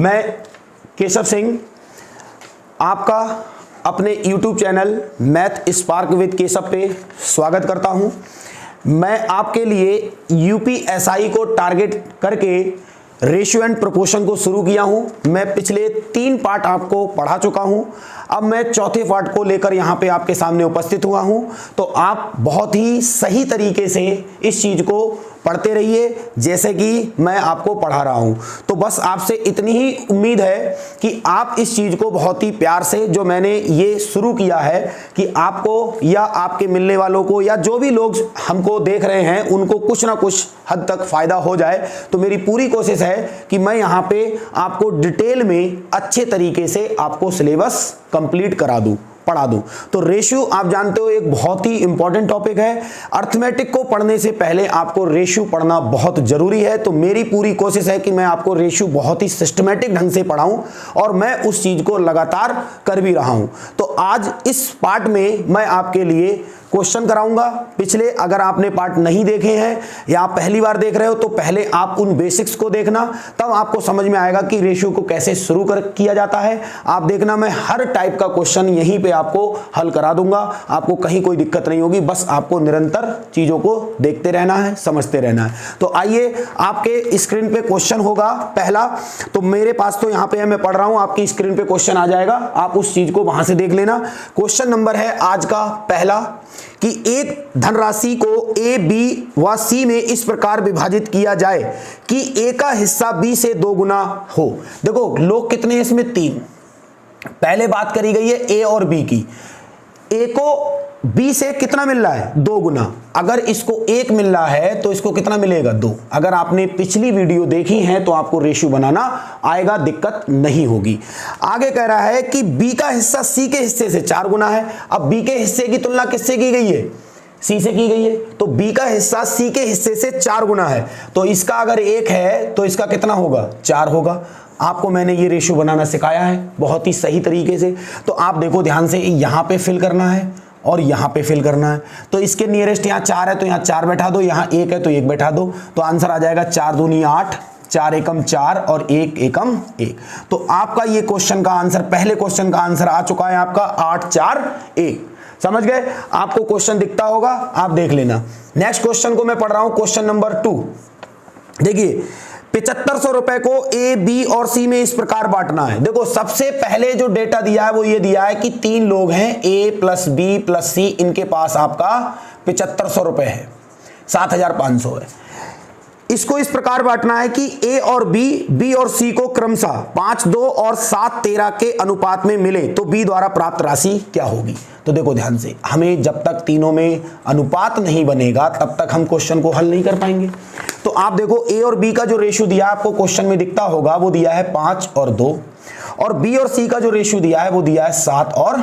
मैं केशव सिंह आपका अपने YouTube channel math spark with Keshav पे स्वागत करता हूं। मैं आपके लिए यूपीएसआई को टारगेट करके रेशियो एंड प्रोपोर्शन को शुरू किया हूं। मैं पिछले 3 पार्ट आपको पढ़ा चुका हूं। अब मैं चौथे पार्ट को लेकर यहां पे आपके सामने उपस्थित हुआ हूं। तो आप बहुत ही सही तरीके से इस चीज को पढ़ते रहिए जैसे कि मैं आपको पढ़ा रहा हूं। तो बस आपसे इतनी ही उम्मीद है कि आप इस चीज को बहुत ही प्यार से, जो मैंने ये शुरू किया है, कि आपको या आपके मिलने वालों को या जो भी लोग हमको देख रहे हैं उनको कुछ ना कुछ हद तक फायदा हो जाए। तो मेरी पूरी कोशिश है कि मैं यहाँ पे आपको डिटेल में अच्छे तरीके से आपको सिलेबस कंप्लीट करा दूं, पढ़ा दूं। तो रेशियो आप जानते हो एक बहुत ही इंपॉर्टेंट टॉपिक है। अर्थमेटिक को पढ़ने से पहले आपको रेशियो पढ़ना बहुत जरूरी है। तो मेरी पूरी कोशिश है कि मैं आपको रेशियो बहुत ही सिस्टमेटिक ढंग से पढ़ाऊं और मैं उस चीज को लगातार कर भी रहा हूं। तो आज इस पार्ट में मैं आपके लिए क्वेश्चन कराऊंगा। पिछले अगर आपने पार्ट नहीं देखे हैं या आप पहली बार देख रहे हो तो पहले आप उन बेसिक्स को देखना, तब आपको समझ में आएगा कि रेशियो को कैसे शुरू किया जाता है। आप देखना, मैं हर टाइप का क्वेश्चन यहीं पे आपको हल करा दूंगा। आपको कहीं कोई दिक्कत नहीं होगी, बस आपको निरंतर चीजों को देखते रहना है, समझते रहना है। तो आइए, आपके स्क्रीन पे क्वेश्चन होगा पहला। तो मेरे पास तो यहाँ पे मैं पढ़ रहा हूं, आपकी स्क्रीन पे क्वेश्चन आ जाएगा, आप उस चीज को वहां से देख लेना। क्वेश्चन नंबर है आज का पहला कि एक धनराशि को ए, बी व सी में इस प्रकार विभाजित किया जाए कि ए का हिस्सा बी से 2 गुना हो। देखो लोग कितने हैं इसमें, 3। पहले बात करी गई है ए और बी की। ए को बी से कितना मिल रहा है, 2 गुना। अगर इसको 1 मिल रहा है तो इसको कितना मिलेगा, 2। अगर आपने पिछली वीडियो देखी है तो आपको रेशियो बनाना आएगा, दिक्कत नहीं होगी। आगे कह रहा है कि बी का हिस्सा सी के हिस्से से 4 गुना है। अब बी के हिस्से की तुलना किससे की गई है, सी से की गई है। तो बी का हिस्सा सी के हिस्से से 4 गुना है। तो इसका अगर 1 है तो इसका कितना होगा, 4 होगा। आपको मैंने ये रेशियो बनाना सिखाया है बहुत ही सही तरीके से। तो आप देखो ध्यान से, यहां पे फिल करना है और यहां पे फिल करना है। तो इसके नियरेस्ट यहां 4 है तो यहां 4 बैठा दो, यहां 1 है तो 1 बैठा दो। तो आंसर आ जाएगा 4 दूनी 8, 4 एकम 4 और 1 एकम 1। तो आपका ये क्वेश्चन का आंसर, पहले क्वेश्चन का आंसर आ चुका है आपका 8 4 1। समझ गए? आपको क्वेश्चन दिखता होगा, आप देख लेना। नेक्स्ट क्वेश्चन को मैं पढ़ रहा हूं, क्वेश्चन नंबर 2। देखिए, 7500 रुपए को ए, बी और सी में इस प्रकार बांटना है। देखो सबसे पहले जो डेटा दिया है वो ये दिया है कि 3 लोग हैं, ए प्लस बी प्लस सी, इनके पास आपका 7500 रुपए है, 7500 है। इसको इस प्रकार बांटना है कि ए और बी और सी को क्रमशः 5 2 और 7 13 के अनुपात में मिले तो बी द्वारा प्राप्त राशि क्या होगी। तो देखो ध्यान से, हमें जब तक तीनों में अनुपात नहीं बनेगा तब तक हम क्वेश्चन को हल नहीं कर पाएंगे। तो आप देखो, ए और बी का जो रेशियो दिया आपको क्वेश्चन में दिखता होगा, वो दिया है 5 और 2, और बी और सी का जो रेशियो दिया है वो दिया है 7 और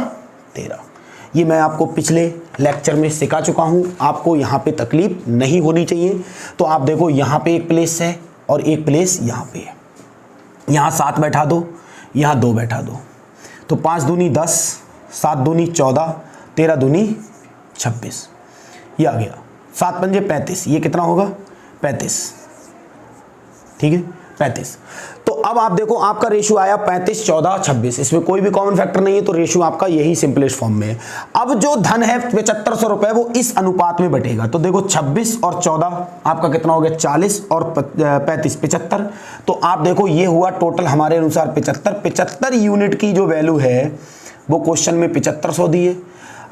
13। ये मैं आपको पिछले लेक्चर में सिखा चुका हूं, आपको यहां पे तकलीफ नहीं होनी चाहिए। तो आप देखो, यहां पे एक प्लेस है और एक प्लेस यहां पे है। यहां 7 बैठा दो, यहां 2 बैठा दो। तो 5 दूनी 10, 7 दूनी 14, 13 दूनी 26, ये आ गया। 7 पंजे 35, ये कितना होगा, 35। ठीक है, 35। तो अब आप देखो, आपका रेशियो आया 35 14 26, इसमें कोई भी कॉमन फैक्टर नहीं है, तो रेशियो आपका यही सिंपलेस्ट फॉर्म में है। अब जो धन है 7500 रुपए, वो इस अनुपात में बटेगा। तो देखो 26 और 14 आपका कितना हो गया, 40 और 35 75। तो आप देखो ये हुआ टोटल हमारे अनुसार 75 यूनिट की जो वैल्यू है वो क्वेश्चन में 7500 दी है।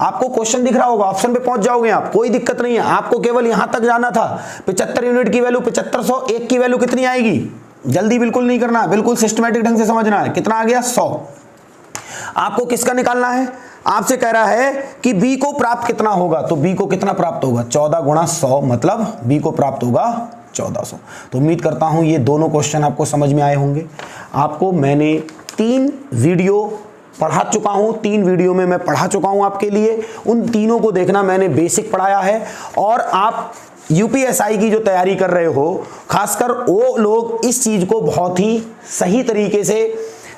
आपको क्वेश्चन दिख रहा होगा, ऑप्शन पे पहुंच जाओगे आप, कोई दिक्कत नहीं है। आपको केवल यहां तक जाना था। 75 यूनिट की वैल्यू 7500, 1 की वैल्यू कितनी आएगी, जल्दी बिल्कुल नहीं करना है, बिल्कुल सिस्टमैटिक ढंग से समझना है। कितना आ गया, 100। आपको किसका निकालना है, आपसे कह रहा है कि बी को प्राप्त कितना होगा। तो बी को कितना प्राप्त होगा, 14 गुणा 100, मतलब बी को प्राप्त होगा 1400। तो उम्मीद करता हूं ये दोनों क्वेश्चन आपको समझ में आए होंगे। आपको मैंने 3 वीडियो पढ़ा चुका हूं, 3 वीडियो में मैं पढ़ा चुका हूं आपके लिए। उन तीनों को देखना, मैंने बेसिक पढ़ाया है। और आप यूपीएसआई की जो तैयारी कर रहे हो, खासकर वो लोग इस चीज को बहुत ही सही तरीके से,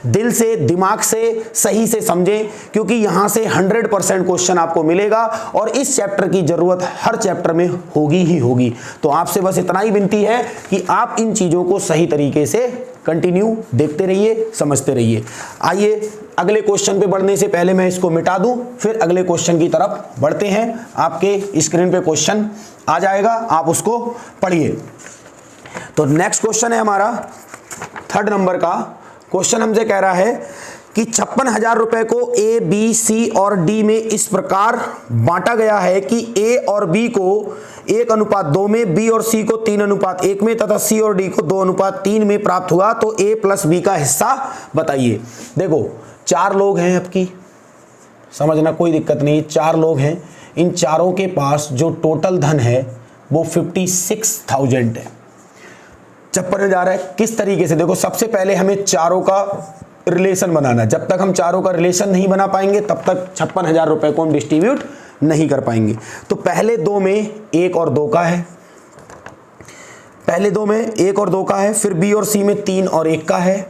दिल से, दिमाग से सही से समझें, क्योंकि यहां से 100% क्वेश्चन आपको मिलेगा और इस चैप्टर की जरूरत हर चैप्टर में होगी ही होगी। तो आपसे बस इतना ही विनती है कि आप इन चीजों को सही तरीके से कंटिन्यू देखते रहिए, समझते रहिए। आइए अगले क्वेश्चन पे बढ़ने से पहले मैं इसको मिटा दूं, फिर अगले क्वेश्चन की तरफ बढ़ते हैं। आपके स्क्रीन पे क्वेश्चन आ जाएगा, आप उसको पढ़िए। तो नेक्स्ट क्वेश्चन है हमारा 3rd नंबर का क्वेश्चन। हमसे कह रहा है कि 56,000 रुपए को ए, बी, सी और डी में इस प्रकार बांटा गया है कि ए और बी को 1:2 में, बी और सी को 3:1 में तथा सी और डी को 2:3 में प्राप्त हुआ, तो ए प्लस बी का हिस्सा बताइए। देखो 4 लोग हैं, आपकी समझना कोई दिक्कत नहीं, 4 लोग हैं। इन चारों के पास जो टोटल धन है वो 56,000 है। 56,000 है। किस तरीके से, देखो सबसे पहले हमें चारों का रिलेशन बनाना है। जब तक हम चारों का रिलेशन नहीं बना पाएंगे तब तक 56,000 रुपए को हम डिस्ट्रीब्यूट नहीं कर पाएंगे। तो पहले 2 में 1 और 2 का है, पहले 2 में 1 और 2 का है, फिर बी और सी में 3 और 1 का है,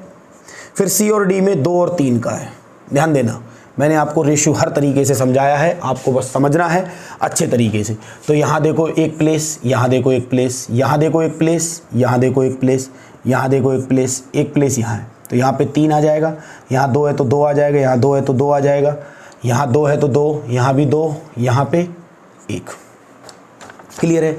फिर सी और डी में 2 और 3 का है। ध्यान देना, मैंने आपको रेशियो हर तरीके से समझाया है, आपको बस समझना है अच्छे तरीके से। तो यहाँ देखो एक प्लेस, यहाँ देखो एक प्लेस, यहाँ देखो एक प्लेस, यहाँ देखो एक प्लेस, यहाँ देखो एक प्लेस, एक प्लेस यहाँ है, तो यहाँ पे 3 आ जाएगा, यहाँ 2 है तो 2 आ जाएगा, यहाँ 2 है तो 2 आ जाएगा, यहाँ 2 है तो 2, यहाँ भी 2, यहाँ पे 1। क्लियर है।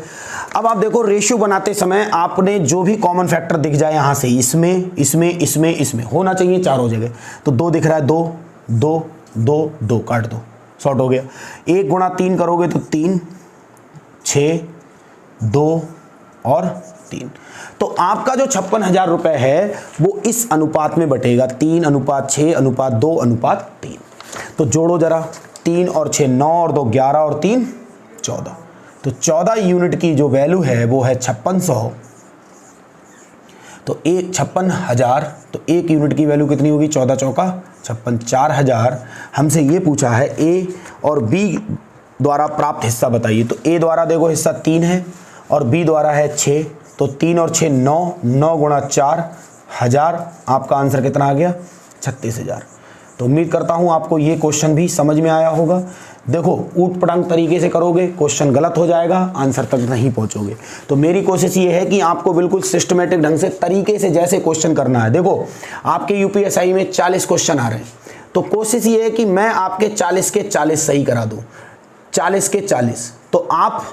अब आप देखो रेशियो बनाते समय आपने जो भी कॉमन फैक्टर दिख जाए यहाँ से, इसमें इसमें इसमें इसमें होना चाहिए चारों जगह। तो 2 दिख रहा है, 2 2 2 2 काट दो, शॉर्ट हो गया। 1 गुणा 3 करोगे तो 3, 6, 2 और 3। तो आपका जो 56,000 रुपए है वो इस अनुपात में बटेगा, 3:6:2:3। तो जोड़ो जरा, 3 और 6 9 और 2 11 और 3 14। तो 14 यूनिट की जो वैल्यू है वो है 5600। तो 56,000, तो 1 यूनिट की वैल्यू कितनी होगी, 14 चौका 56, 4,000। हमसे ये पूछा है ए और बी द्वारा प्राप्त हिस्सा बताइए। तो ए द्वारा देखो हिस्सा 3 है और बी द्वारा है 6, तो 3 और 6 9, 9 गुणा 4,000। आपका आंसर कितना आ गया, 36,000। तो उम्मीद करता हूँ आपको ये क्वेश्चन भी समझ में आया होगा। देखो ऊट पटांग तरीके से करोगे क्वेश्चन गलत हो जाएगा, आंसर तक नहीं पहुंचोगे। तो मेरी कोशिश ये है कि आपको बिल्कुल सिस्टमेटिक ढंग से तरीके से जैसे क्वेश्चन करना है। देखो आपके यूपीएसआई में 40 क्वेश्चन आ रहे हैं, तो कोशिश ये है कि मैं आपके 40 के 40 सही करा दूं, 40 के 40। तो आप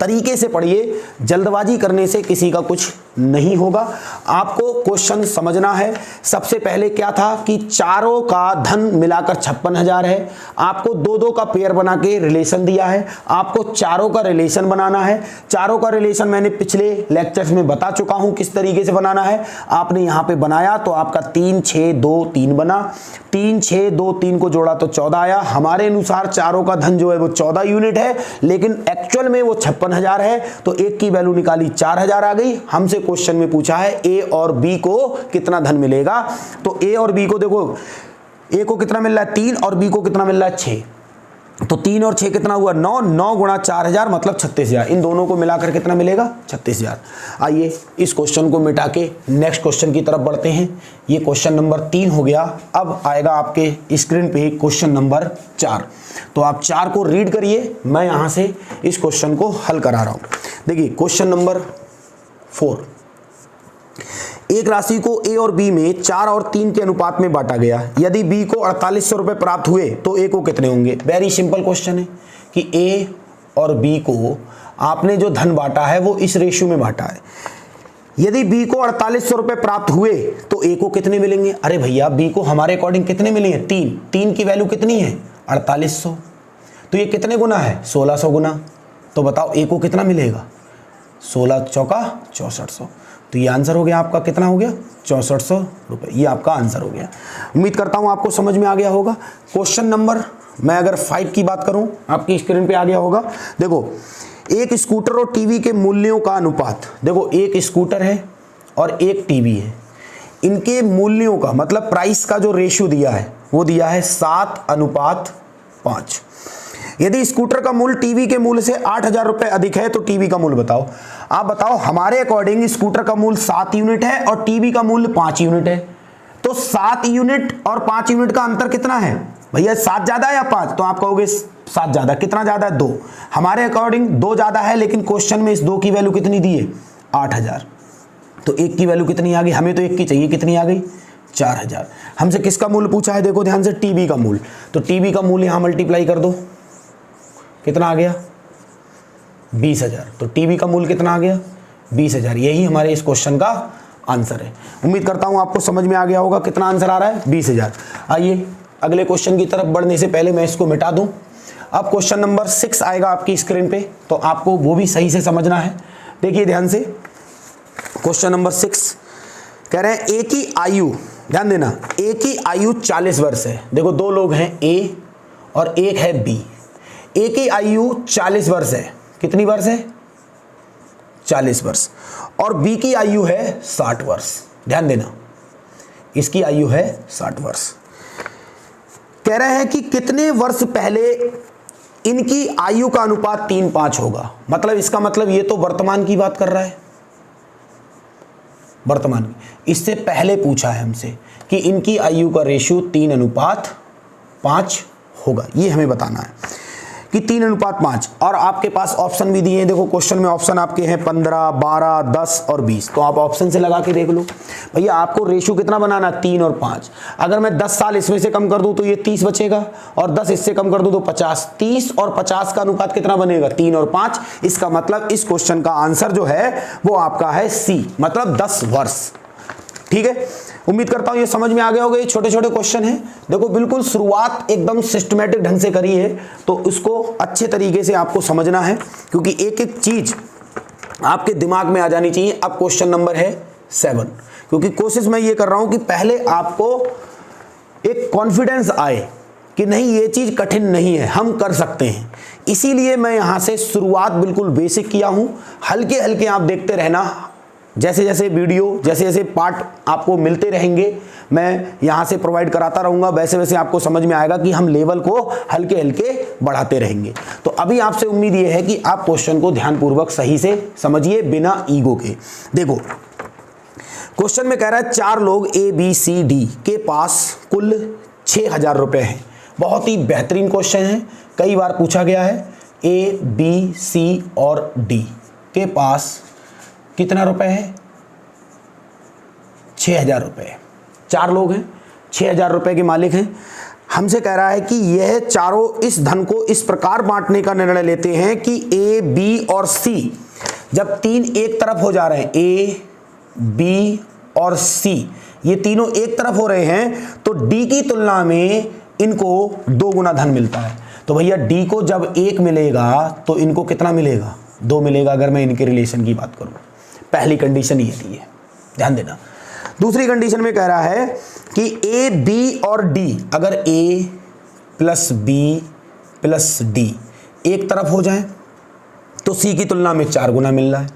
तरीके से पढ़िए, जल्दबाजी करने से किसी का कुछ नहीं होगा। आपको क्वेश्चन समझना है। सबसे पहले क्या था कि चारों का धन मिलाकर 56,000 है। आपको 2-2 का पेयर बना के रिलेशन दिया है, आपको चारों का रिलेशन बनाना है। चारों का रिलेशन मैंने पिछले लेक्चर्स में बता चुका हूं किस तरीके से बनाना है। आपने यहां पे बनाया तो आपका 3 6 2 3 बना, 3 6 2 3 को जोड़ा तो 14 आया। हमारे अनुसार चारों का धन जो है वो 14 यूनिट है, लेकिन एक्चुअल में वो 56,000 है। तो एक की वैल्यू निकाली 4,000 आ गई। हमसे क्वेश्चन में पूछा है ए और बी को कितना धन मिलेगा। तो ए और बी को देखो, ए को कितना मिल रहा है 3 और बी को कितना मिल रहा है 6। तो 3 और 6 कितना हुआ 9, 9 गुणा 4,000 मतलब 36,000। इन दोनों को मिलाकर कितना मिलेगा 36,000। आइए इस क्वेश्चन को मिटा के नेक्स्ट क्वेश्चन की तरफ बढ़ते हैं। ये क्वेश्चन नंबर 3 हो गया। अब आएगा आपके स्क्रीन पे क्वेश्चन नंबर 4। तो आप 4 को रीड करिए, मैं यहां से इस क्वेश्चन को हल करा रहा हूं। देखिए क्वेश्चन नंबर 4, एक राशि को ए और बी में 4 और 3 के अनुपात में बांटा गया। यदि बी को 4800 रुपए प्राप्त हुए तो ए को कितने होंगे। वेरी सिंपल क्वेश्चन है कि ए और बी को आपने जो धन बांटा है वो इस रेशियो में बांटा है। यदि बी को 4800 रुपए प्राप्त हुए तो ए को कितने मिलेंगे। अरे भैया बी को हमारे अकॉर्डिंग कितने मिले हैं 3, 3 की वैल्यू कितनी है 4800। तो ये कितने गुना है 1600 गुना। तो बताओ ए को कितना मिलेगा 16 चौका 6400। तो ये आंसर हो गया आपका, कितना हो गया 6400 रुपए। ये आपका आंसर हो गया। उम्मीद करता हूं आपको समझ में आ गया होगा। क्वेश्चन नंबर, मैं अगर 5 की बात करूं, आपकी स्क्रीन पे आ गया होगा। देखो एक स्कूटर और टीवी के मूल्यों का अनुपात। देखो एक स्कूटर है और एक टीवी है, इनके मूल्यों का मतलब प्राइस का जो रेशियो दिया है वो दिया है 7:5। यदि स्कूटर का मूल्य टीवी के मूल्य से 8,000 रुपए अधिक है तो टीवी का मूल्य बताओ। आप बताओ, हमारे अकॉर्डिंग स्कूटर का मूल्य 7 यूनिट है और टीवी का मूल्य 5 यूनिट है। तो 7 यूनिट और 5 यूनिट का अंतर कितना है भैया, 7 ज्यादा है या 5। तो आप कहोगे 7 ज्यादा। कितना ज्यादा है 2। हमारे अकॉर्डिंग 2 ज्यादा है, लेकिन क्वेश्चन में इस 2 की वैल्यू कितनी दी है 8,000। तो 1 की वैल्यू कितनी आ गई, हमें तो 1 की चाहिए, कितनी आ गई 4000। हमसे किसका मूल्य पूछा है, देखो ध्यान से, टीबी का मूल्य। तो टीबी का मूल्य यहाँ मल्टीप्लाई कर दो, कितना आ गया 20000। तो टीबी का मूल्य कितना आ गया 20000। यही हमारे इस क्वेश्चन का आंसर है। उम्मीद करता हूँ आपको समझ में आ गया होगा कितना आंसर आ रहा है 20000। आइए अगले क्वेश्चन की तरफ बढ़ने से पहले मैं इसको मिटा दूं। अब क्वेश्चन नंबर 6 आएगा आपकी स्क्रीन पे, तो आपको वो भी सही से समझना है। देखिए ध्यान से, क्वेश्चन नंबर 6 कह रहे हैं ए की आयु, ध्यान देना, ए की आयु 40 वर्ष है। देखो 2 लोग हैं, ए और एक है बी। ए की आयु 40 वर्ष है, कितनी वर्ष है 40 वर्ष, और बी की आयु है 60 वर्ष। ध्यान देना, इसकी आयु है 60 वर्ष। कह रहे हैं कि कितने वर्ष पहले इनकी आयु का अनुपात 3:5 होगा। मतलब इसका मतलब ये तो वर्तमान की बात कर रहा है, वर्तमान की। इससे पहले पूछा है हमसे कि इनकी आयु का रेशियो 3:5 होगा, ये हमें बताना है कि 3:5। और आपके पास ऑप्शन भी दिए हैं, देखो क्वेश्चन में ऑप्शन आपके हैं 15, 12, 10 और 20। तो आप ऑप्शन से लगा के देख लो भैया, आपको रेशियो कितना बनाना, 3 और 5। अगर मैं 10 साल इसमें से कम कर दूं तो ये 30 बचेगा, और 10 इससे कम कर दूं तो 50। 30 और 50 का अनुपात कितना बनेगा, 3 और 5। इसका मतलब इस क्वेश्चन का आंसर जो है वो आपका है सी, मतलब 10 वर्ष। ठीक है, उम्मीद करता हूं ये समझ में आ गया होगा। ये छोटे छोटे क्वेश्चन हैं, देखो बिल्कुल शुरुआत एकदम सिस्टमैटिक ढंग से करी है, तो इसको अच्छे तरीके से आपको समझना है, क्योंकि एक एक चीज आपके दिमाग में आ जानी चाहिए। अब क्वेश्चन नंबर है 7, क्योंकि कोशिश मैं ये कर रहा हूं कि पहले आपको एक कॉन्फिडेंस आए कि नहीं ये चीज कठिन नहीं है, हम कर सकते हैं। इसीलिए मैं यहां से शुरुआत बिल्कुल बेसिक किया हूं। हल्के हल्के आप देखते रहना, जैसे जैसे वीडियो, जैसे जैसे पार्ट आपको मिलते रहेंगे, मैं यहाँ से प्रोवाइड कराता रहूँगा, वैसे वैसे आपको समझ में आएगा कि हम लेवल को हल्के हल्के बढ़ाते रहेंगे। तो अभी आपसे उम्मीद ये है कि आप क्वेश्चन को ध्यानपूर्वक सही से समझिए, बिना ईगो के। देखो क्वेश्चन में कह रहा है 4 लोग ए बी सी डी के पास कुल 6000 रुपये हैं। बहुत ही बेहतरीन क्वेश्चन है, कई बार पूछा गया है। ए बी सी और डी के पास कितना रुपए है, 6000 रुपये। 4 लोग हैं, 6000 रुपये के मालिक हैं। हमसे कह रहा है कि यह चारों इस धन को इस प्रकार बांटने का निर्णय लेते हैं कि ए बी और सी, जब 3 एक तरफ हो जा रहे हैं, ए बी और सी ये तीनों एक तरफ हो रहे हैं, तो डी की तुलना में इनको 2 गुना धन मिलता है। तो भैया डी को जब 1 मिलेगा तो इनको कितना मिलेगा, 2 मिलेगा, अगर मैं इनके रिलेशन की बात करूं। पहली कंडीशन ये थी, ध्यान देना। दूसरी कंडीशन में कह रहा है कि ए बी और डी, अगर ए प्लस बी प्लस डी एक तरफ हो जाए तो सी की तुलना में 4 गुना मिल रहा है।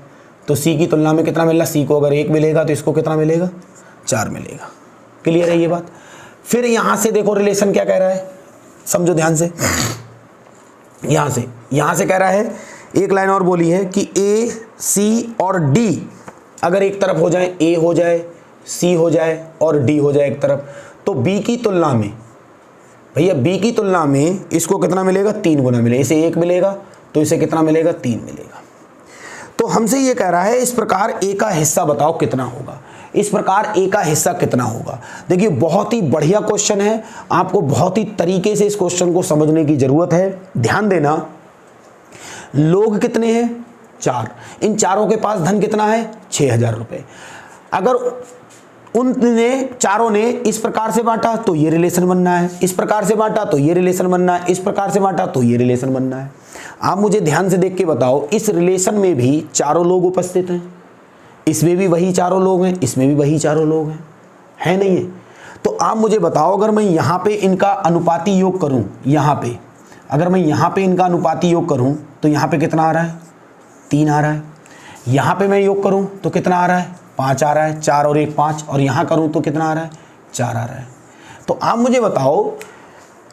तो सी की तुलना में कितना मिल रहा है, सी को अगर 1 मिलेगा तो इसको कितना मिलेगा, 4 मिलेगा। क्लियर है ये बात। फिर यहां से देखो रिलेशन क्या कह रहा है, समझो ध्यान से। यहां से कह रहा है, एक लाइन और बोली है कि ए सी और डी अगर एक तरफ हो जाए, ए हो जाए, सी हो जाए और डी हो जाए एक तरफ, तो बी की तुलना में, भैया बी की तुलना में इसको कितना मिलेगा, 3 गुना मिलेगा। इसे 1 मिलेगा तो इसे कितना मिलेगा, 3 मिलेगा। तो हमसे ये कह रहा है इस प्रकार ए का हिस्सा बताओ कितना होगा, इस प्रकार ए का हिस्सा कितना होगा। देखिए बहुत ही बढ़िया क्वेश्चन है, आपको बहुत ही तरीके से इस क्वेश्चन को समझने की जरूरत है। ध्यान देना, लोग कितने हैं, 4। इन चारों के पास धन कितना है, 6000 रुपये। अगर उनने चारों ने इस प्रकार से बांटा तो ये रिलेशन बनना है, इस प्रकार से बांटा तो ये रिलेशन बनना है, इस प्रकार से बांटा तो ये रिलेशन बनना है। आप मुझे ध्यान से देख के बताओ, इस रिलेशन में भी चारों लोग उपस्थित हैं, इसमें भी वही चारों लोग हैं, इसमें भी वही चारों लोग हैं, है नहीं है? तो आप मुझे बताओ, अगर मैं यहाँ पे इनका अनुपाती योग करूँ, यहाँ पे अगर मैं यहाँ पे इनका अनुपाती योग करूँ तो यहाँ पे कितना आ रहा है, 3 आ रहा है। यहाँ पे मैं योग करूँ तो कितना आ रहा है, 5 आ रहा है। 4 और 1 5, और यहाँ करूँ तो कितना आ रहा है, 4 आ रहा है। तो आप मुझे बताओ,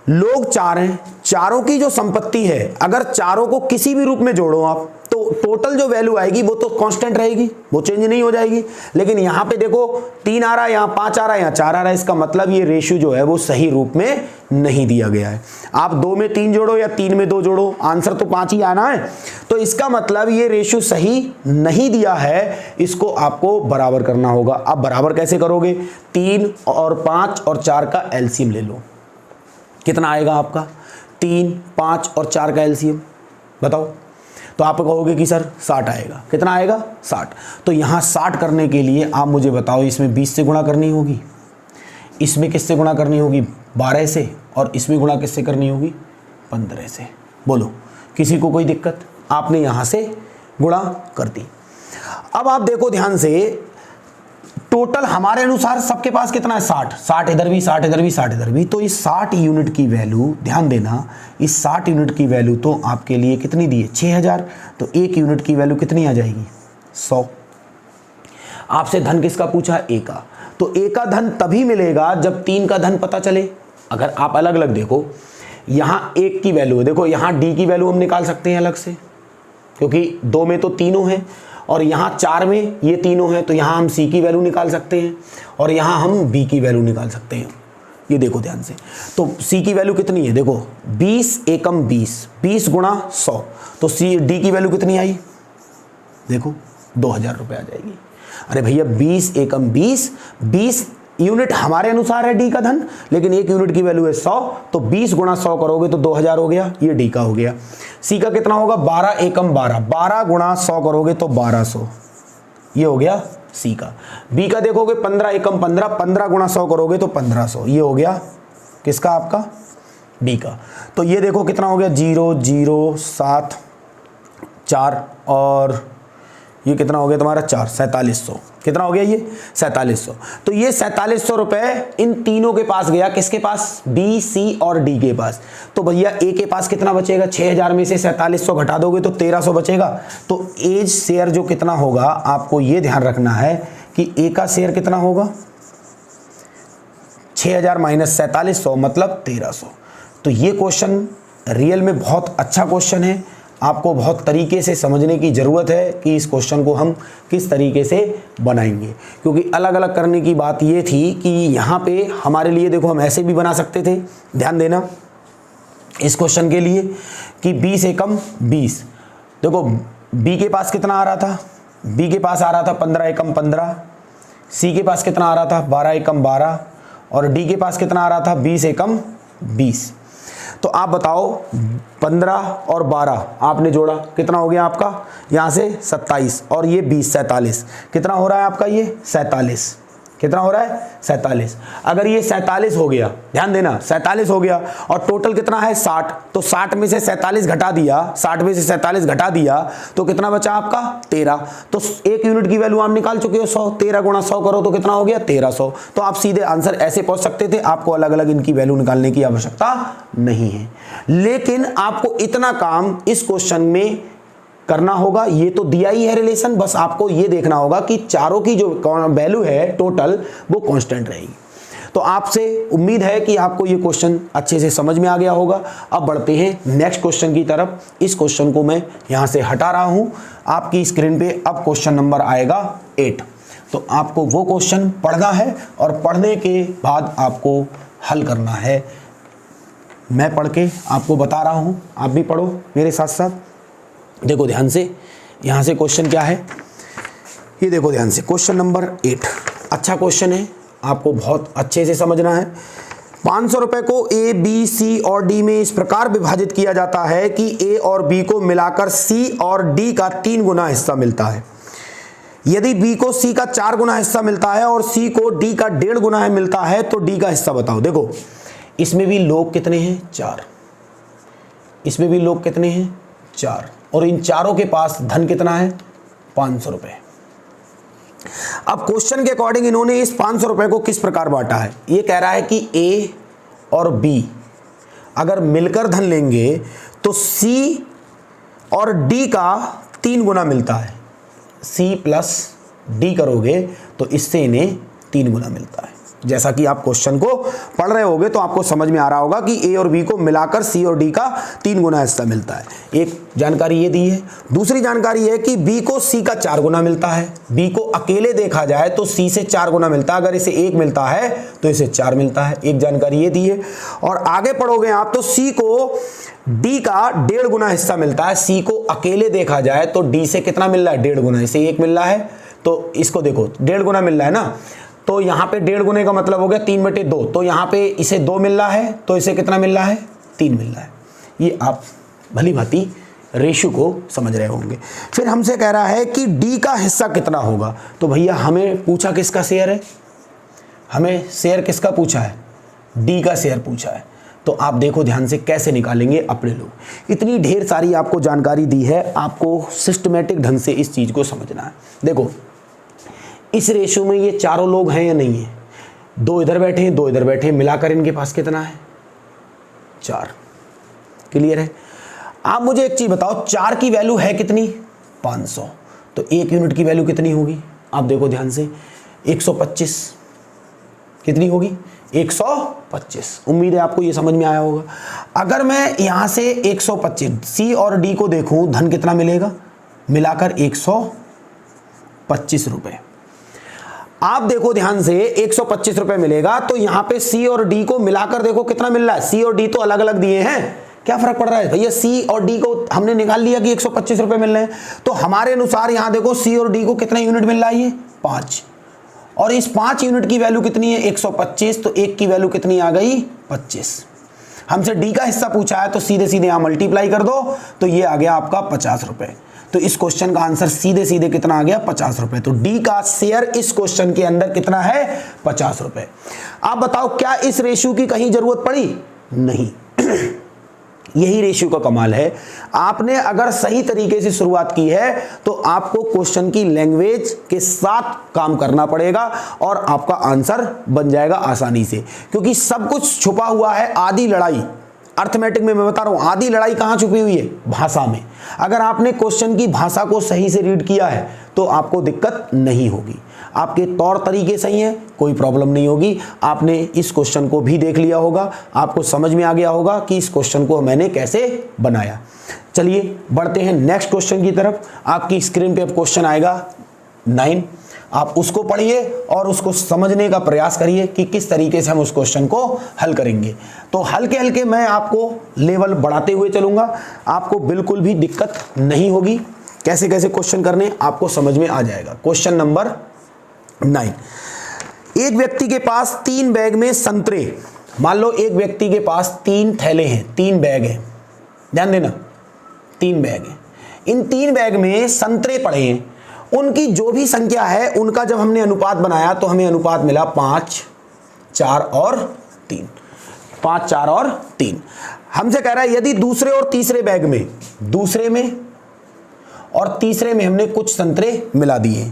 लोग 4 हैं, चारों की जो संपत्ति है, अगर चारों को किसी भी रूप में जोड़ो आप तो टोटल जो वैल्यू आएगी वो तो कांस्टेंट रहेगी, वो चेंज नहीं हो जाएगी। लेकिन यहाँ पे देखो 3 आ रहा है, यहाँ 5 आ रहा है, यहाँ 4 आ रहा है, इसका मतलब ये रेशियो जो है वो सही रूप में नहीं दिया गया है। आप 2 में 3 जोड़ो या 3 में 2 जोड़ो, आंसर तो 5 ही आना है। तो इसका मतलब ये रेशियो सही नहीं दिया है, इसको आपको बराबर करना होगा। अब बराबर कैसे करोगे? 3 और 5 और 4 का एलसीएम ले लो, कितना आएगा आपका? 3, 5 और 4 का एलसीएम बताओ। तो आप कहोगे कि सर 60 आएगा। कितना आएगा? 60। तो यहाँ 60 करने के लिए आप मुझे बताओ, इसमें 20 से गुणा करनी होगी, इसमें किससे गुणा करनी होगी? 12 से, और इसमें गुणा किससे करनी होगी? 15 से। बोलो, किसी को कोई दिक्कत? आपने यहाँ से गुणा कर दी। अब आप देखो ध्यान से, टोटल हमारे अनुसार सबके पास कितना है? 60। 60 इधर भी, 60 इधर भी, 60 इधर भी। तो इस 60 यूनिट की वैल्यू, ध्यान देना, इस 60 यूनिट की वैल्यू तो आपके लिए कितनी दी है? 6000। तो 1 यूनिट की वैल्यू कितनी आ जाएगी? 100। आपसे धन किसका पूछा? ए का। तो ए का धन तभी मिलेगा जब 3 का धन पता चले। अगर आप अलग अलग देखो, यहाँ 1 की वैल्यू है, देखो यहाँ डी की वैल्यू हम निकाल सकते हैं अलग से, क्योंकि 2 में तो तीनों हैं, और यहाँ 4 में ये तीनों हैं, तो यहाँ हम सी की वैल्यू निकाल सकते हैं, और यहाँ हम बी की वैल्यू निकाल सकते हैं। ये देखो ध्यान से, तो सी की वैल्यू कितनी है? देखो 20 एकम 20, 20 गुणा 100, तो सी डी की वैल्यू कितनी आई? देखो 2000 रुपये आ जाएगी। अरे भैया 20 एकम 20, 20 यूनिट हमारे अनुसार है डी का धन, लेकिन 1 यूनिट की वैल्यू है 100, तो 20 गुणा 100 करोगे तो 2000 हो गया, ये डी का हो गया। सी का कितना होगा? 12 एकम 12, 12 गुणा 100 करोगे तो 1200, ये हो गया सी का। बी का देखोगे 15 एकम 15, 15 गुणा 100 करोगे तो 1500, ये हो गया किसका? आपका बी का। तो ये देखो कितना हो गया? 0 0 7 4, और ये कितना हो गया तुम्हारा? 4, 4700। कितना हो गया ये? 4700। तो ये 4700 रुपए इन तीनों के पास गया। किसके पास? बी, सी और डी के पास। तो भैया ए के पास कितना बचेगा? 6000 में से 4700 घटा दोगे तो 1300 बचेगा। तो एज शेयर जो कितना होगा, आपको ये ध्यान रखना है कि ए का शेयर कितना होगा? 6000 माइनस 4700 मतलब 1300। तो ये क्वेश्चन रियल में बहुत अच्छा क्वेश्चन है। आपको बहुत तरीके से समझने की ज़रूरत है कि इस क्वेश्चन को हम किस तरीके से बनाएंगे, क्योंकि अलग अलग करने की बात ये थी कि यहाँ पे हमारे लिए देखो हम ऐसे भी बना सकते थे। ध्यान देना इस क्वेश्चन के लिए कि 20 एकम 20, देखो बी के पास कितना आ रहा था? बी के पास आ रहा था 15 एकम 15, सी के पास कितना आ रहा था? 12 एकम 12, और डी के पास कितना आ रहा था? 20 एकम 20। तो आप बताओ 15 और 12 आपने जोड़ा, कितना हो गया आपका? यहाँ से 27 और ये 20, 47। कितना हो रहा है आपका? ये 47। कितना हो रहा है? 47। अगर ये 47 हो गया, ध्यान देना 47 हो गया, और टोटल कितना है? 60। तो 60 में से 47 घटा दिया, 60 में से 47 घटा दिया तो कितना बचा आपका? 13। तो 1 यूनिट की वैल्यू आप निकाल चुके हो 100, 13 गुणा 100 करो तो कितना हो गया? 1300। तो आप सीधे आंसर ऐसे पहुंच सकते थे, आपको अलग अलग इनकी वैल्यू निकालने की आवश्यकता नहीं है। लेकिन आपको इतना काम इस क्वेश्चन में करना होगा। ये तो दिया ही है रिलेशन, बस आपको ये देखना होगा कि चारों की जो वैल्यू है टोटल वो कांस्टेंट रहेगी। तो आपसे उम्मीद है कि आपको ये क्वेश्चन अच्छे से समझ में आ गया होगा। अब बढ़ते हैं नेक्स्ट क्वेश्चन की तरफ। इस क्वेश्चन को मैं यहाँ से हटा रहा हूँ आपकी स्क्रीन पे। अब क्वेश्चन नंबर आएगा 8। तो आपको वो क्वेश्चन पढ़ना है और पढ़ने के बाद आपको हल करना है। मैं पढ़ के आपको बता रहा हूँ, आप भी पढ़ो मेरे साथ साथ। देखो ध्यान से, यहाँ से क्वेश्चन क्या है ये देखो ध्यान से। क्वेश्चन नंबर 8 अच्छा क्वेश्चन है, आपको बहुत अच्छे से समझना है। 500 रुपए को ए, बी, सी और डी में इस प्रकार विभाजित किया जाता है कि ए और बी को मिलाकर सी और डी का 3 गुना हिस्सा मिलता है। यदि बी को सी का 4 गुना हिस्सा मिलता है और सी को डी का 1.5 गुना मिलता है तो डी का हिस्सा बताओ। देखो इसमें भी लोग कितने हैं? 4। इसमें भी लोग कितने हैं? 4। और इन चारों के पास धन कितना है? 500 रुपए। अब क्वेश्चन के अकॉर्डिंग इन्होंने इस 500 रुपए को किस प्रकार बांटा है? ये कह रहा है कि ए और बी अगर मिलकर धन लेंगे तो सी और डी का 3 गुना मिलता है। सी प्लस डी करोगे तो इससे इन्हें 3 गुना मिलता है। जैसा कि आप क्वेश्चन को पढ़ रहे होगे तो आपको समझ में आ रहा होगा कि ए और बी को मिलाकर सी और डी का 3 गुना हिस्सा मिलता है। एक जानकारी ये दी है। दूसरी जानकारी है कि बी को सी का 4 गुना मिलता है। बी को अकेले देखा जाए तो सी से 4 गुना मिलता है, अगर इसे 1 मिलता है तो इसे 4 मिलता है। एक जानकारी ये दी है। और आगे पढ़ोगे आप तो सी को डी का 1.5 गुना हिस्सा मिलता है। सी को अकेले देखा जाए तो डी से कितना मिल रहा है, 1.5 गुना। इसे 1 मिल रहा है तो इसको देखो 1.5 गुना मिल रहा है ना, तो यहाँ पे 1.5 गुने का मतलब हो गया 3/2। तो यहाँ पे इसे 2 मिल रहा है तो इसे कितना मिल रहा है, 3 मिल रहा है। ये आप भली भांति रेशियो को समझ रहे होंगे। फिर हमसे कह रहा है कि डी का हिस्सा कितना होगा। तो भैया हमें पूछा किसका शेयर है, हमें शेयर किसका पूछा है, डी का शेयर पूछा है। तो आप देखो ध्यान से कैसे निकालेंगे अपने लोग। इतनी ढेर सारी आपको जानकारी दी है, आपको सिस्टमेटिक ढंग से इस चीज़ को समझना है। देखो इस रेशियो में ये चारों लोग हैं या नहीं है, 2 इधर बैठे हैं 2 इधर बैठे हैं, मिलाकर इनके पास कितना है, 4। क्लियर है। आप मुझे एक चीज़ बताओ, 4 की वैल्यू है कितनी, 500। तो 1 यूनिट की वैल्यू कितनी होगी, आप देखो ध्यान से, 125। कितनी होगी, 125। उम्मीद है आपको ये समझ में आया होगा। अगर मैं यहाँ से 125 सी और डी को देखूँ, धन कितना मिलेगा, मिलाकर 125 रुपये। आप देखो ध्यान से 125 रुपये मिलेगा, तो यहाँ पे सी और डी को मिलाकर देखो कितना मिल रहा है। सी और डी तो अलग अलग दिए हैं, क्या फर्क पड़ रहा है भैया, सी और डी को हमने निकाल लिया कि 125 रुपये मिल रहे हैं। तो हमारे अनुसार यहाँ देखो सी और डी को कितना यूनिट मिल रहा है, ये 5। और इस 5 यूनिट की वैल्यू कितनी है, 125। तो 1 की वैल्यू कितनी आ गई, 25। हमसे डी का हिस्सा पूछा है तो सीधे सीधे यहाँ मल्टीप्लाई कर दो, तो ये आ गया आपका 50 रुपये। तो इस क्वेश्चन का आंसर सीधे सीधे कितना आ गया, 50 रुपये। तो डी का शेयर इस क्वेश्चन के अंदर कितना है, 50 रुपये। आप बताओ क्या इस रेशियो की कहीं जरूरत पड़ी, नहीं। यही रेशियो का कमाल है। आपने अगर सही तरीके से शुरुआत की है तो आपको क्वेश्चन की लैंग्वेज के साथ काम करना पड़ेगा और आपका आंसर बन जाएगा आसानी से, क्योंकि सब कुछ छुपा हुआ है। आधी लड़ाई अर्थमेटिक में मैं बता रहा हूं, आधी लड़ाई कहां छुपी हुई है, भाषा में। अगर आपने क्वेश्चन की भाषा को सही से रीड किया है तो आपको दिक्कत नहीं होगी। आपके तौर तरीके सही हैं, कोई प्रॉब्लम नहीं होगी। आपने इस क्वेश्चन को भी देख लिया होगा, आपको समझ में आ गया होगा कि इस क्वेश्चन को मैंने कैसे बनाया। चलिए बढ़ते हैं नेक्स्ट क्वेश्चन की तरफ। आपकी स्क्रीन पे अब क्वेश्चन आएगा 9, आप उसको पढ़िए और उसको समझने का प्रयास करिए कि किस तरीके से हम उस क्वेश्चन को हल करेंगे। तो हल्के हल्के मैं आपको लेवल बढ़ाते हुए चलूंगा, आपको बिल्कुल भी दिक्कत नहीं होगी। कैसे कैसे क्वेश्चन करने आपको समझ में आ जाएगा। क्वेश्चन नंबर 9, एक व्यक्ति के पास 3 बैग में संतरे, मान लो एक व्यक्ति के पास 3 थैले हैं, 3 बैग हैं, ध्यान देना 3 बैग हैं। इन 3 बैग में संतरे पड़े हैं, उनकी जो भी संख्या है उनका जब हमने अनुपात बनाया तो हमें अनुपात मिला 5, 4 और 3। 5, 4 और 3। हमसे कह रहा है यदि दूसरे और तीसरे बैग में, दूसरे में और तीसरे में हमने कुछ संतरे मिला दिए,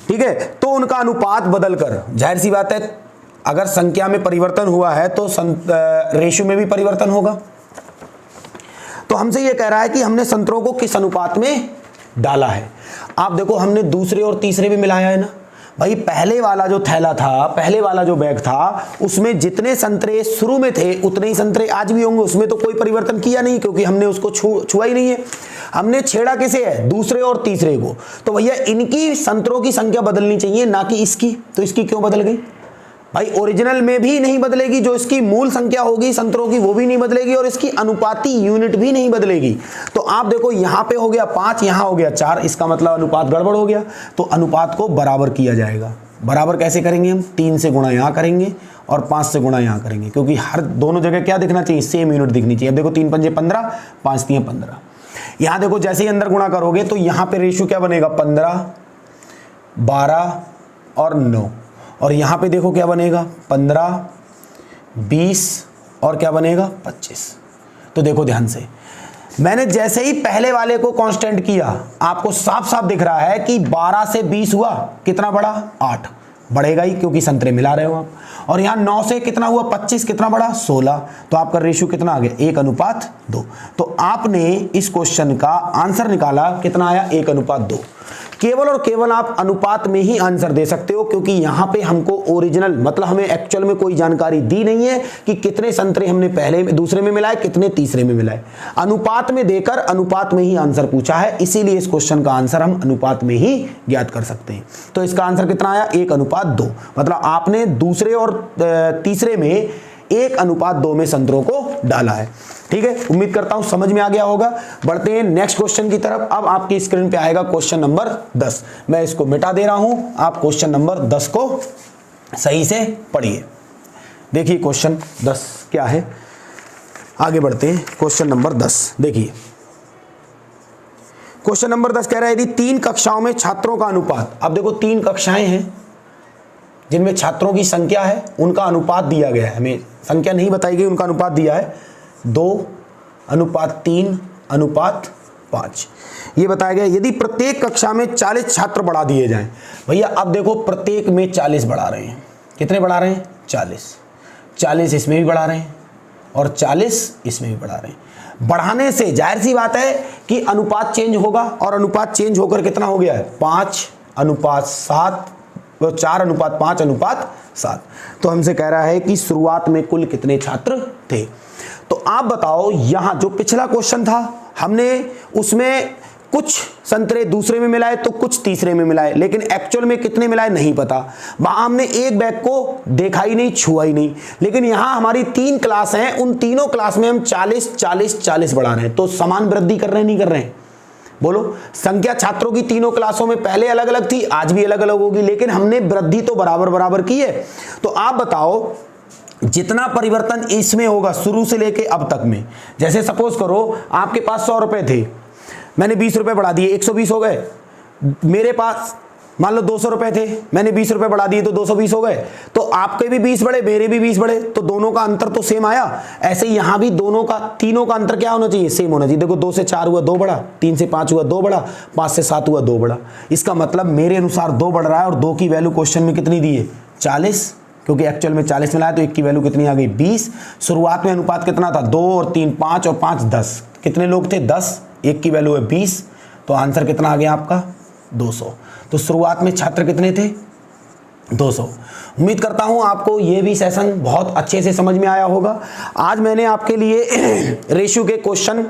ठीक है, तो उनका अनुपात बदलकर, जाहिर सी बात है अगर संख्या में परिवर्तन हुआ है तो रेशियो में भी परिवर्तन होगा। तो हमसे यह कह रहा है कि हमने संतरों को किस अनुपात में डाला है। आप देखो हमने दूसरे और तीसरे में मिलाया है ना भाई। पहले वाला जो थैला था, पहले वाला जो बैग था, उसमें जितने संतरे शुरू में थे उतने ही संतरे आज भी होंगे, उसमें तो कोई परिवर्तन किया नहीं, क्योंकि हमने उसको छुआ ही नहीं है। हमने छेड़ा किसे है, दूसरे और तीसरे को। तो भैया इनकी संतरों की संख्या बदलनी चाहिए, ना कि इसकी। तो इसकी क्यों बदल गई भाई, ओरिजिनल में भी नहीं बदलेगी, जो इसकी मूल संख्या होगी संतरों की वो भी नहीं बदलेगी, और इसकी अनुपाती यूनिट भी नहीं बदलेगी। तो आप देखो यहाँ पे हो गया 5, यहाँ हो गया 4, इसका मतलब अनुपात गड़बड़ हो गया। तो अनुपात को बराबर किया जाएगा। बराबर कैसे करेंगे हम, 3 से गुणा यहाँ करेंगे और 5 से गुणा यहाँ करेंगे, क्योंकि हर दोनों जगह क्या दिखना चाहिए, सेम यूनिट दिखनी चाहिए। अब देखो 3 पंजे 15, 5 3 15। यहाँ देखो जैसे ही अंदर गुणा करोगे तो यहाँ पे रेशियो क्या बनेगा, 15, 12 और 9। और यहाँ पे देखो क्या बनेगा, 15, 20 और क्या बनेगा, 25। तो देखो ध्यान से, मैंने जैसे ही पहले वाले को कांस्टेंट किया, आपको साफ साफ दिख रहा है कि 12 से 20 हुआ, कितना बढ़ा, 8 बढ़ेगा ही, क्योंकि संतरे मिला रहे हो आप। और यहाँ 9 से कितना हुआ, 25, कितना बढ़ा, 16। तो आपका रेशियो कितना आ गया, 1:2। तो आपने इस क्वेश्चन का आंसर निकाला, कितना आया, 1:2। केवल और केवल आप अनुपात में ही आंसर दे सकते हो, क्योंकि यहां पे हमको ओरिजिनल मतलब हमें एक्चुअल में कोई जानकारी दी नहीं है कि कितने संतरे हमने पहले में दूसरे में मिलाए, कितने तीसरे में मिलाए। अनुपात में देकर अनुपात में ही आंसर पूछा है, इसीलिए इस क्वेश्चन का आंसर हम अनुपात में ही ज्ञात कर सकते हैं। तो इसका आंसर कितना आया? 1:2। मतलब आपने दूसरे और तीसरे में 1:2 में संतरों को डाला है। ठीक है, उम्मीद करता हूं समझ में आ गया होगा। बढ़ते हैं नेक्स्ट क्वेश्चन की तरफ। अब आपकी स्क्रीन पे आएगा क्वेश्चन नंबर 10। मैं इसको मिटा दे रहा हूं, आप क्वेश्चन नंबर 10 को सही से पढ़िए। देखिए क्वेश्चन 10 क्या है, आगे बढ़ते हैं। क्वेश्चन नंबर 10 देखिए, क्वेश्चन नंबर 10 कह रहा है यदि 3 कक्षाओं में छात्रों का अनुपात, अब देखो 3 कक्षाएं हैं जिनमें छात्रों की संख्या है, उनका अनुपात दिया गया है, हमें संख्या नहीं बताई गई, उनका अनुपात दिया है 2:3:5। ये बताया गया यदि प्रत्येक कक्षा में 40 छात्र बढ़ा दिए जाएं। भैया अब देखो प्रत्येक में 40 बढ़ा रहे हैं, कितने बढ़ा रहे हैं? 40 इसमें भी बढ़ा रहे हैं और 40 इसमें भी बढ़ा रहे हैं। बढ़ाने से जाहिर सी बात है कि अनुपात चेंज होगा, और अनुपात चेंज होकर कितना हो गया है? 5:7, 4:5:7। तो हमसे कह रहा है कि शुरुआत में कुल कितने छात्र थे। तो आप बताओ, यहां जो पिछला क्वेश्चन था हमने उसमें कुछ संतरे दूसरे में मिलाए तो कुछ तीसरे में मिलाए, लेकिन एक्चुअल में कितने मिलाए नहीं पता। वहां हमने एक बैग को देखा ही नहीं, छुआ ही नहीं। लेकिन यहां हमारी 3 क्लास हैं, उन तीनों क्लास में हम 40 बढ़ा रहे हैं। तो समान वृद्धि कर रहे हैं नहीं कर रहे हैं? बोलो, संख्या छात्रों की तीनों क्लासों में पहले अलग अलग थी, आज भी अलग अलग होगी, लेकिन हमने वृद्धि तो बराबर बराबर की है। तो आप बताओ जितना परिवर्तन इसमें होगा शुरू से लेके अब तक में, जैसे सपोज करो आपके पास 100 रुपए थे, मैंने 20 रुपए बढ़ा दिए, 120 हो गए। मेरे पास मान लो 200 रुपए थे, मैंने 20 रुपए बढ़ा दिए तो 220 हो गए। तो आपके भी 20 बढ़े, मेरे भी 20 बढ़े, तो दोनों का अंतर तो सेम आया। ऐसे ही यहां भी दोनों का, तीनों का अंतर क्या होना चाहिए? सेम होना चाहिए। देखो 2 से 4 हुआ 2 बढ़ा, 3 से 5 हुआ 2 बढ़ा, 5 से 7 हुआ 2 बढ़ा। इसका मतलब मेरे अनुसार 2 बढ़ रहा है, और 2 की वैल्यू क्वेश्चन में कितनी दी है? 40, क्योंकि एक्चुअल में 40 मिला है तो 1 की वैल्यू कितनी आ गई? 20। शुरुआत में अनुपात कितना था? 2 और 3 5 और 5 10। कितने लोग थे? 10। 1 की वैल्यू है 20, तो आंसर कितना आ गया आपका? 200। तो शुरुआत में छात्र कितने थे? 200। उम्मीद करता हूं आपको ये भी सेशन बहुत अच्छे से समझ में आया होगा। आज मैंने आपके लिए रेशियो के क्वेश्चन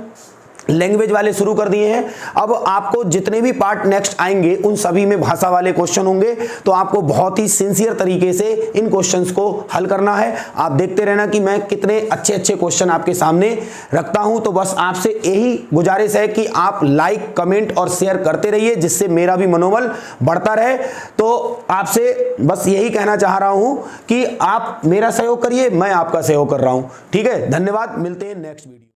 लैंग्वेज वाले शुरू कर दिए हैं। अब आपको जितने भी पार्ट नेक्स्ट आएंगे उन सभी में भाषा वाले क्वेश्चन होंगे, तो आपको बहुत ही सिंसियर तरीके से इन क्वेश्चंस को हल करना है। आप देखते रहना कि मैं कितने अच्छे अच्छे क्वेश्चन आपके सामने रखता हूं। तो बस आपसे यही गुजारिश है कि आप लाइक, कमेंट और शेयर करते रहिए, जिससे मेरा भी मनोबल बढ़ता रहे। तो आपसे बस यही कहना चाह रहा हूं कि आप मेरा सहयोग करिए, मैं आपका सहयोग कर रहा हूं। ठीक है, धन्यवाद, मिलते हैं नेक्स्ट वीडियो।